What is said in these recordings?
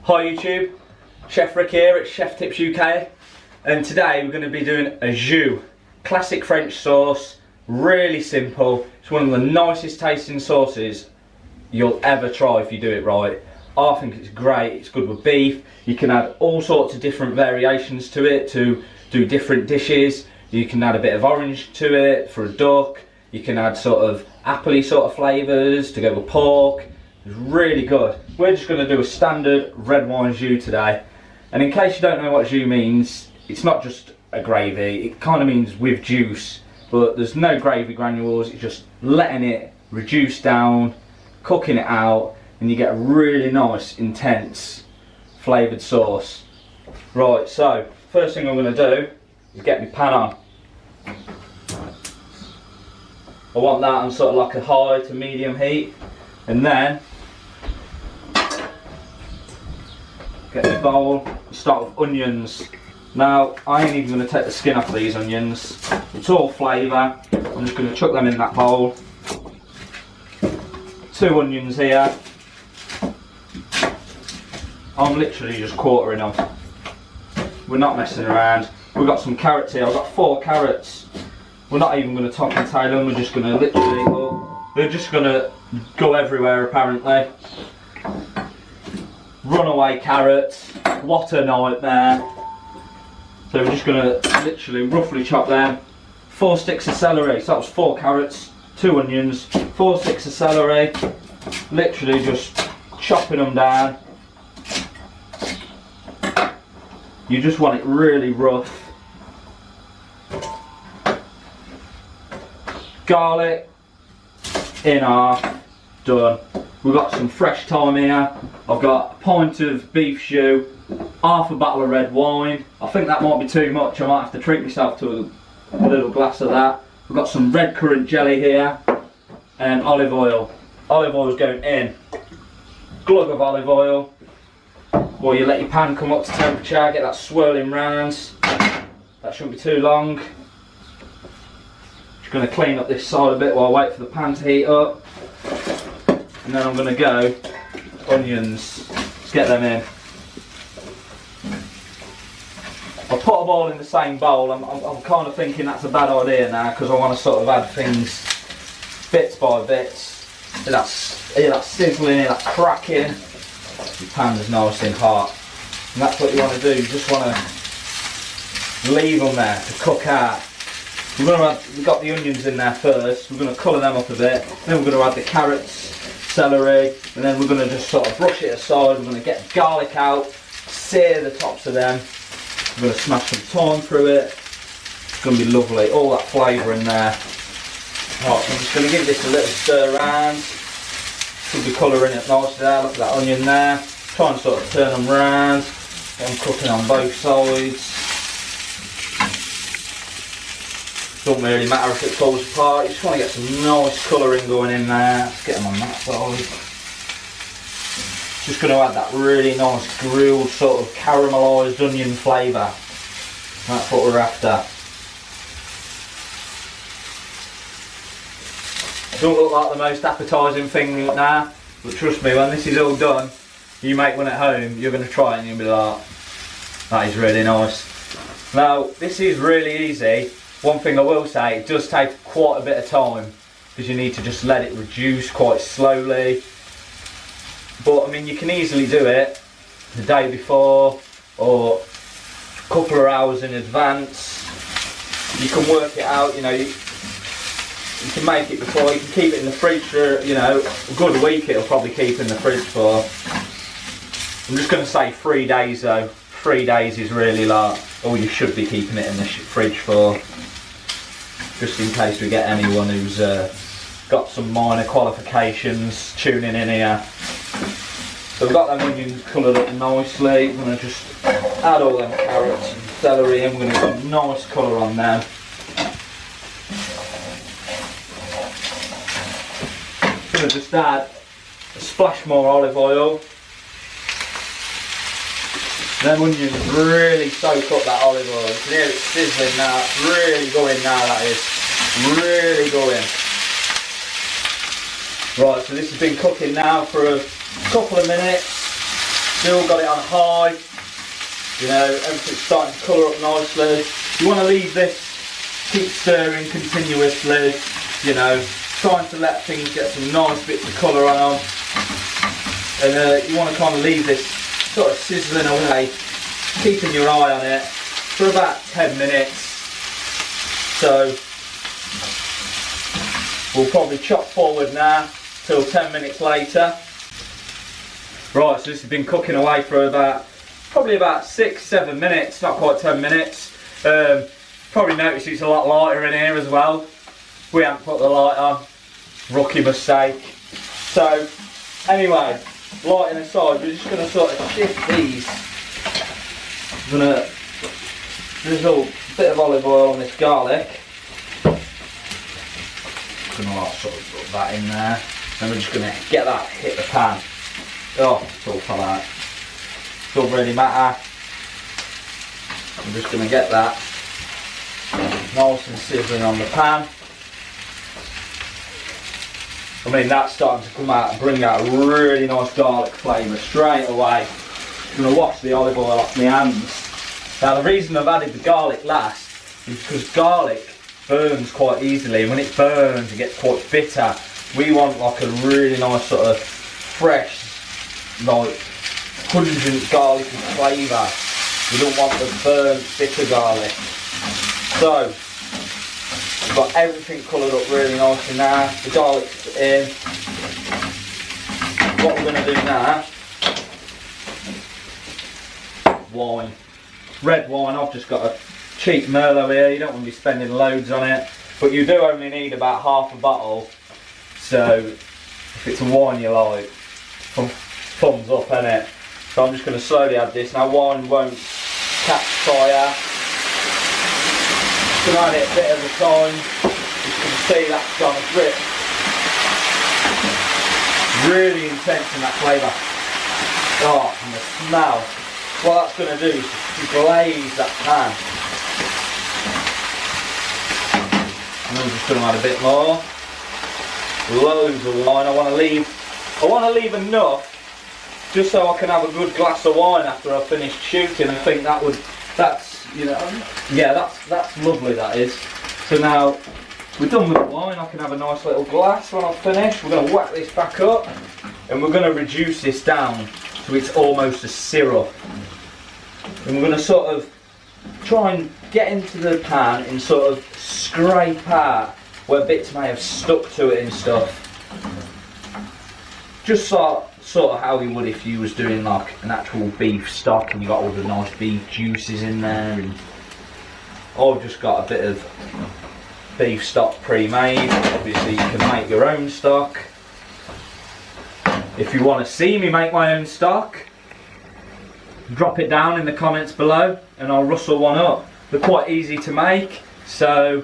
Hi YouTube, Chef Rick here at Chef Tips UK, and today we're going to be doing a jus, classic French sauce, really simple. It's one of the nicest tasting sauces you'll ever try if you do it right. I think it's great, it's good with beef. You can add all sorts of different variations to it to do different dishes. You can add a bit of orange to it for a duck. You can add sort of appley sort of flavours to go with pork. It's really good. We're just going to do a standard red wine jus today. And in case you don't know what jus means, it's not just a gravy. It kind of means with juice, but there's no gravy granules. It's just letting it reduce down, cooking it out, and you get a really nice, intense, flavoured sauce. Right, so first thing I'm going to do is get my pan on. I want that on sort of like a high to medium heat, and then get the bowl, start with onions. Now, I ain't even going to take the skin off these onions. It's all flavour. I'm just going to chuck them in that bowl. 2 onions here. I'm literally just quartering them. We're not messing around. We've got some carrots here. I've got 4 carrots. We're not even going to top and tail them. We're just going to literally, they're just going to go everywhere apparently. Runaway carrots, what a nightmare. So we're just going to literally roughly chop them. 4 sticks of celery, so that was 4 carrots, 2 onions, 4 sticks of celery. Literally just chopping them down. You just want it really rough. Garlic, in half, done. We've got some fresh thyme here. I've got a pint of beef jus, half a bottle of red wine. I think that might be too much. I might have to treat myself to a little glass of that. We've got some red currant jelly here and olive oil. Olive oil is going in. Glug of olive oil. Well, you let your pan come up to temperature, get that swirling round. That shouldn't be too long. Just going to clean up this side a bit while I wait for the pan to heat up. And then I'm going to go onions, let's get them in. I'll put them all in the same bowl. I'm kind of thinking that's a bad idea now because I want to sort of add things bits by bits. Hear that sizzling, hear that cracking. Your pan is nice and hot. And that's what you want to do, you just want to leave them there to cook out. We've got the onions in there first, we're going to colour them up a bit, then we're going to add the carrots, celery, and then we're going to just sort of brush it aside. We're going to get garlic out, sear the tops of them. We're going to smash some thyme through it. It's going to be lovely, all that flavour in there. Right, so I'm just going to give this a little stir around. Should be colouring it nicely there, look at that onion there. Try and sort of turn them round. I'm cooking on both sides. Doesn't really matter if it falls apart, you just want to get some nice colouring going in there. Let's get them on that side. Just going to add that really nice grilled sort of caramelised onion flavour. That's what we're after. It don't look like the most appetising thing right now, but trust me, when this is all done, you make one at home, you're going to try it and you'll be like, that is really nice. Now, this is really easy. One thing I will say, it does take quite a bit of time because you need to just let it reduce quite slowly. But I mean, you can easily do it the day before or a couple of hours in advance. You can work it out, you know, you can make it before, you can keep it in the fridge for, you know, a good week it'll probably keep in the fridge for. I'm just going to say 3 days though. 3 days is really like all you should be keeping it in the fridge for. Just in case we get anyone who's got some minor qualifications tuning in here. So we've got them onions coloured up nicely. I'm going to just add all them carrots and celery and we're going to get a nice colour on them. I'm going to just add a splash more olive oil. Them onions really soak up that olive oil. You can hear it sizzling now. It's really going now, that is. Really going. Right, so this has been cooking now for a couple of minutes. Still got it on high. You know, everything's starting to colour up nicely. You want to leave this, keep stirring continuously, you know, trying to let things get some nice bits of colour on them. And you want to kind of leave this sort of sizzling away, keeping your eye on it for about 10 minutes. So we'll probably chop forward now till 10 minutes later. Right, so this has been cooking away for probably about 6-7 minutes, not quite 10 minutes. Probably noticed it's a lot lighter in here as well. We haven't put the light on, rookie mistake. So anyway, lighting aside, we're just going to sort of shift these. I'm going to drizzle a bit of olive oil on this garlic. I'm going to sort of put that in there, and we're just going to get that hit the pan. Oh, it's all for that. Doesn't really matter. I'm just going to get that nice and sizzling on the pan. I mean, that's starting to come out and bring out a really nice garlic flavour straight away. I'm going to wash the olive oil off my hands. Now, the reason I've added the garlic last is because garlic burns quite easily, and when it burns it gets quite bitter. We want like a really nice sort of fresh, like pungent garlic flavour. We don't want the burnt bitter garlic. So we've got everything coloured up really nicely now. The garlic's in. What we're going to do now, wine. Red wine. I've just got a cheap Merlot here. You don't want to be spending loads on it, but you do only need about half a bottle. So if it's a wine you like, thumbs up, innit? So I'm just going to slowly add this. Now, wine won't catch fire. Just going to add it a bit at a time. You can see that's gone a grip. Really intense in that flavour. Oh, and the smell. What that's going to do is just glaze that pan. And I'm just going to add a bit more. Loads of wine. I want to leave enough just so I can have a good glass of wine after I've finished shooting. I think that's you know, yeah, that's lovely, that is. So now we're done with the wine. I can have a nice little glass when I've finished. We're going to whack this back up, and we're going to reduce this down so it's almost a syrup. And we're going to sort of try and get into the pan and sort of scrape out where bits may have stuck to it and stuff. Just sort of how you would if you was doing like an actual beef stock and you got all the nice beef juices in there. And I've just got a bit of beef stock pre-made. Obviously you can make your own stock. If you want to see me make my own stock, drop it down in the comments below and I'll rustle one up. They're quite easy to make. So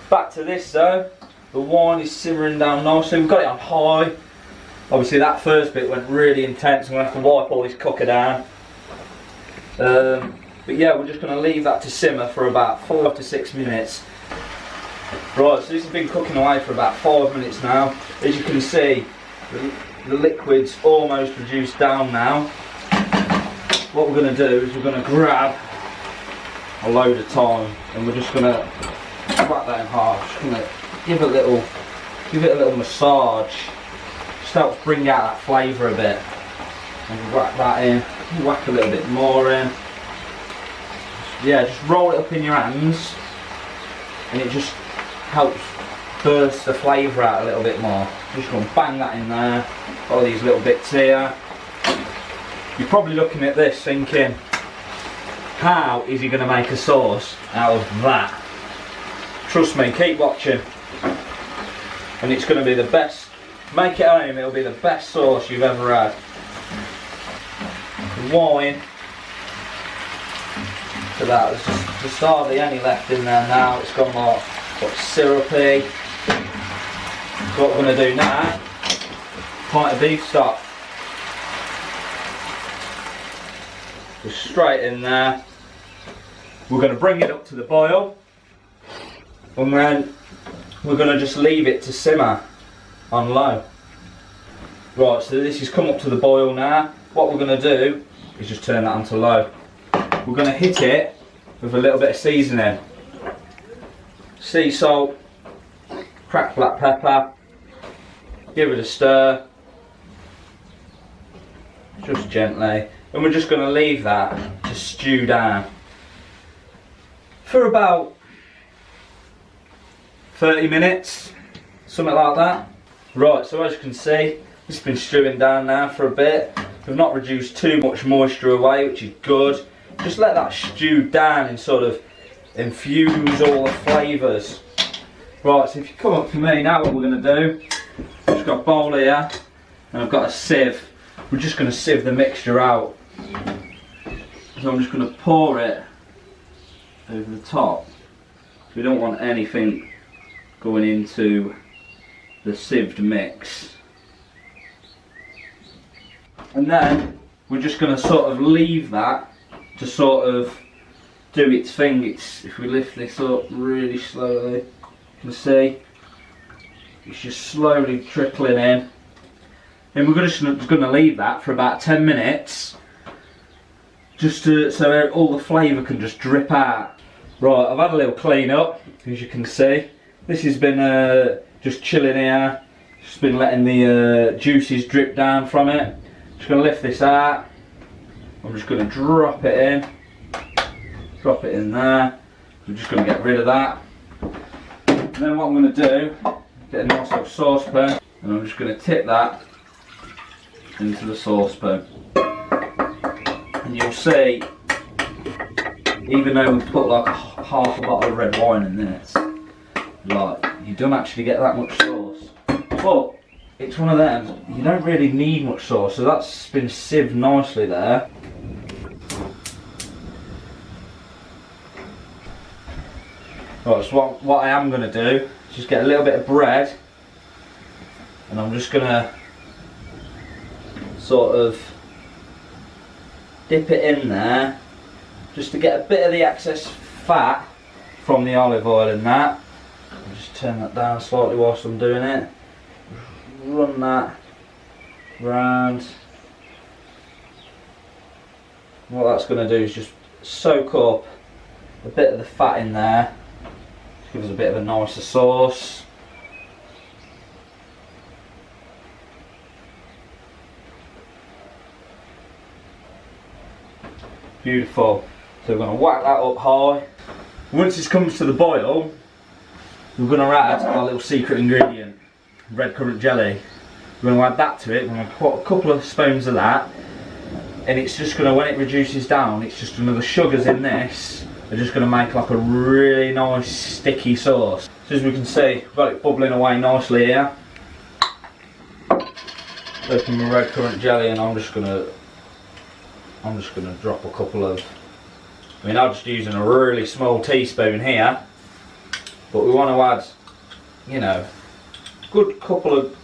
back to this though. The wine is simmering down nicely. We've got it on high. Obviously that first bit went really intense. I'm going to have to wipe all this cooker down. But yeah, we're just going to leave that to simmer for about 4 to 6 minutes. Right, so this has been cooking away for about 5 minutes now. As you can see, the liquid's almost reduced down now. What we're going to do is we're going to grab a load of thyme and we're just going to wrap that in half. Just going to give it a little massage. Just helps bring out that flavour a bit. And whack that in. Whack a little bit more in. Yeah, just roll it up in your hands, and it just helps burst the flavour out a little bit more. Just going to bang that in there. All these little bits here. You're probably looking at this thinking, how is he going to make a sauce out of that? Trust me, keep watching, and it's going to be the best. Make it home, it'll be the best sauce you've ever had. The wine. So that, there's hardly any left in there now. It's gone more quite syrupy. So what we're going to do now, pint of beef stock. Just straight in there. We're going to bring it up to the boil, and then we're going to just leave it to simmer on low. Right, so this has come up to the boil now. what we're going to do is just turn that onto low. We're going to hit it with a little bit of seasoning. Sea salt, cracked black pepper, give it a stir, just gently, and we're just going to leave that to stew down for about 30 minutes, something like that. Right, so as you can see, it's been stewing down now for a bit. We've not reduced too much moisture away, which is good. Just let that stew down and sort of infuse all the flavours. Right, so if you come up to me now, what we're going to do, I've just got a bowl here and I've got a sieve. We're just going to sieve the mixture out. So I'm just going to pour it over the top. We don't want anything going into the sieved mix. And then we're just going to sort of leave that to sort of do its thing. If we lift this up really slowly, you can see it's just slowly trickling in. And we're just going to leave that for about 10 minutes, just so all the flavour can just drip out. Right, I've had a little clean up, as you can see. This has been just chilling here, just been letting the juices drip down from it. Just going to lift this out. I'm just going to drop it in there. I'm just going to get rid of that. And then what I'm going to do, get a nice little saucepan, and I'm just going to tip that into the saucepan. And you'll see, even though we've put like half a bottle of red wine in this, like, you don't actually get that much sauce. But it's one of them, you don't really need much sauce, so that's been sieved nicely there. Right, so what I am going to do is just get a little bit of bread, and I'm just going to sort of dip it in there, just to get a bit of the excess fat from the olive oil in that. I'll just turn that down slightly whilst I'm doing it. Run that round. What that's going to do is just soak up a bit of the fat in there, give us a bit of a nicer sauce. Beautiful. So we're going to whack that up high. Once this comes to the boil, we're going to add our little secret ingredient, red currant jelly. We're going to add that to it. We're going to put a couple of spoons of that, and it's just going to, when it reduces down, it's just another sugars in this. They're just going to make like a really nice sticky sauce. So as we can see, we've got it bubbling away nicely here. Open my red currant jelly, and I'm just going to drop a couple of, I'm just using a really small teaspoon here, but we want to add, you know, a good couple of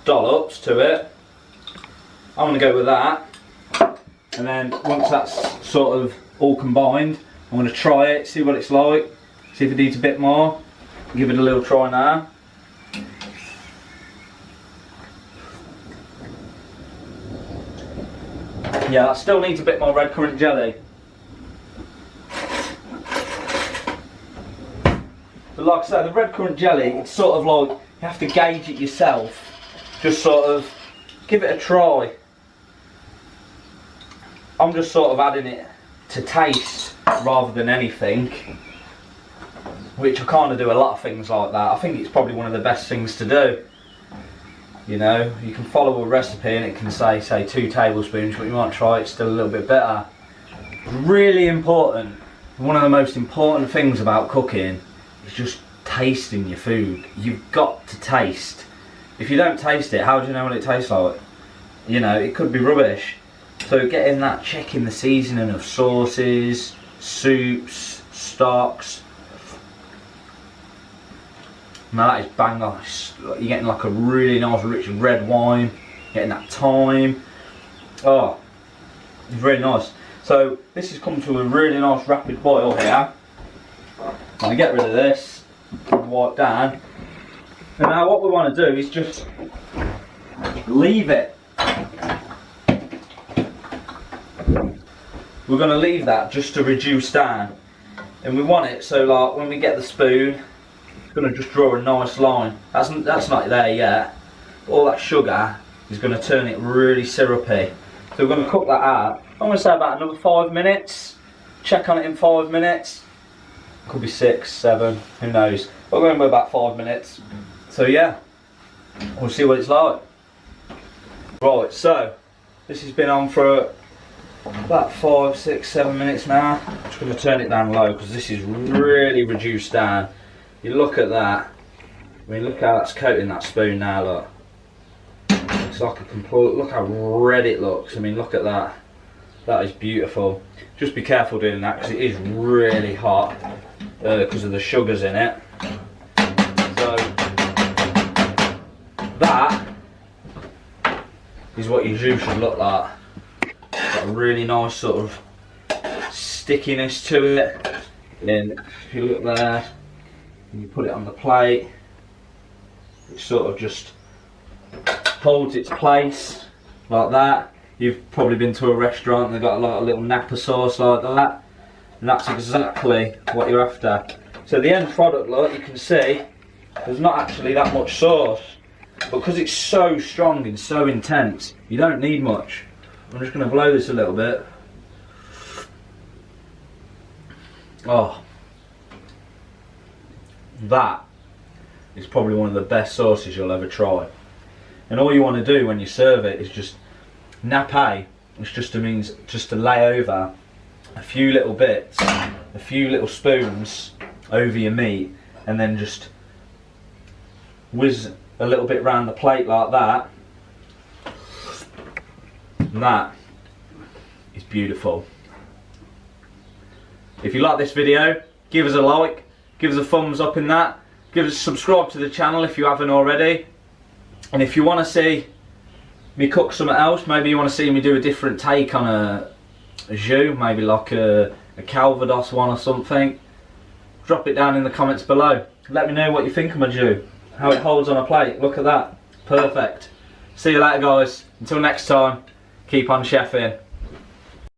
dollops to it. I'm going to go with that, and then once that's sort of all combined, I'm going to try it, see what it's like, see if it needs a bit more. Give it a little try now. Yeah, that still needs a bit more red currant jelly. But like I say, the red currant jelly, it's sort of like, you have to gauge it yourself. Just sort of give it a try. I'm just sort of adding it to taste rather than anything, which I kind of do a lot of things like that. I think it's probably one of the best things to do. You know, you can follow a recipe and it can say 2 tablespoons, but you might try it still a little bit better. Really important, one of the most important things about cooking is just tasting your food. You've got to taste. If you don't taste it, how do you know what it tastes like? You know, it could be rubbish. So getting that, checking the seasoning of sauces, soups, stocks. Now that is bang on. You're getting like a really nice rich red wine, getting that thyme. Oh, it's really nice. So this has come to a really nice rapid boil here. I'm going to get rid of this, wipe down. And now what we want to do is just leave it we're going to leave that just to reduce down. And we want it so like when we get the spoon, it's going to just draw a nice line. That's not there yet. All that sugar is going to turn it really syrupy. So we're going to cook that out. I'm going to say about another 5 minutes. Check on it in 5 minutes. Could be 6, 7, who knows. But we're going to go about 5 minutes. So yeah, we'll see what it's like. Right, so this has been on for about 5, 6, 7 minutes now. I'm just going to turn it down low because this is really reduced down. You look at that. I mean, look how that's coating that spoon now, look. It's like a complete, look how red it looks. I mean, look at that. That is beautiful. Just be careful doing that because it is really hot because of the sugars in it. So that is what your jus should look like. Got a really nice sort of stickiness to it. And if you look there, and you put it on the plate, it sort of just holds its place like that. You've probably been to a restaurant and they've got a little Napa sauce like that, and that's exactly what you're after. So the end product, look, you can see there's not actually that much sauce, but because it's so strong and so intense, you don't need much. I'm just going to blow this a little bit. Oh, that is probably one of the best sauces you'll ever try. And all you want to do when you serve it is just nappe, which just means just to lay over a few little bits, a few little spoons over your meat, and then just whiz a little bit round the plate like that. And that is beautiful. If you like this video, give us a like, give us a thumbs up in that, give us a subscribe to the channel if you haven't already. And if you want to see me cook something else, maybe you want to see me do a different take on a jus, maybe like a Calvados one or something, drop it down in the comments below. Let me know what you think of my jus, how it holds on a plate. Look at that, perfect. See you later guys, until next time, keep on chefing.